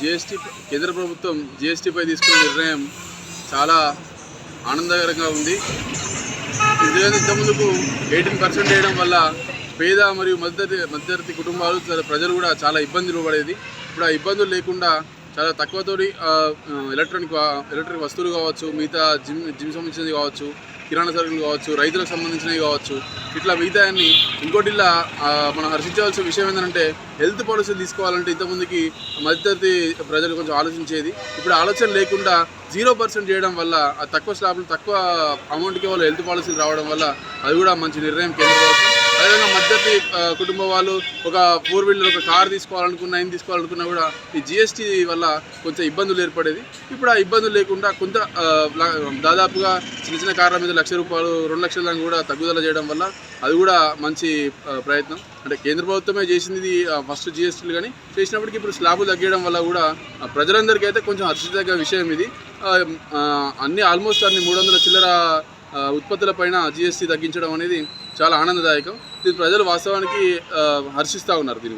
GST కేంద్ర ప్రభుత్వం జిఎస్టీపై తీసుకున్న నిర్ణయం చాలా ఆనందకరంగా ఉంది. ఇంతకుముందుకు 18% వేయడం వల్ల పేద మరియు మధ్యతరగతి కుటుంబాలు ప్రజలు కూడా చాలా ఇబ్బందులు పడేది. ఇప్పుడు ఆ ఇబ్బందులు లేకుండా చాలా తక్కువతోటి ఎలక్ట్రిక్ వస్తువులు కావచ్చు, మిగతా జిమ్ సంబంధించినవి కావచ్చు, కిరాణా సరుకులు కావచ్చు, రైతులకు సంబంధించినవి కావచ్చు, ఇట్లా మిగతా అన్ని. ఇంకోటి ఇలా మనం హర్షించవలసిన విషయం ఏంటంటే హెల్త్ పాలసీలు తీసుకోవాలంటే ఇంతకుముందుకి మధ్యతరగతి ప్రజలు కొంచెం ఆలోచించేది. ఇప్పుడు ఆలోచన లేకుండా 0% చేయడం వల్ల ఆ తక్కువ స్లాబ్లు తక్కువ అమౌంట్కి వాళ్ళు హెల్త్ పాలసీలు రావడం వల్ల అది కూడా మంచి నిర్ణయం కేంద్ర ప్రభుత్వం. అదేవిధంగా మధ్యతరగతి కుటుంబం వాళ్ళు ఒక 4 వీలర్ ఒక కార్ తీసుకోవాలనుకున్నా కూడా ఈ జిఎస్టీ వల్ల కొంచెం ఇబ్బందులు ఏర్పడేది. ఇప్పుడు ఆ ఇబ్బందులు లేకుండా కొంత దాదాపుగా చిన్న కార్ల మీద ₹1,00,000 2 లక్షల దాకా కూడా తగ్గుదల చేయడం వల్ల అది కూడా మంచి ప్రయత్నం. అంటే కేంద్ర ప్రభుత్వమే చేసింది ఫస్ట్ జిఎస్టీలు, కానీ చేసినప్పటికీ ఇప్పుడు స్లాబులు తగ్గడం వల్ల కూడా ప్రజలందరికీ అయితే కొంచెం హర్షించదగ్గ విషయం ఇది. ఆల్మోస్ట్ అన్ని 300 చిల్లర ఉత్పత్తుల పైన జిఎస్టీ తగ్గించడం అనేది చాలా ఆనందదాయకం. దీని ప్రజలు వాస్తవానికి హర్షిస్తూ ఉన్నారు దీని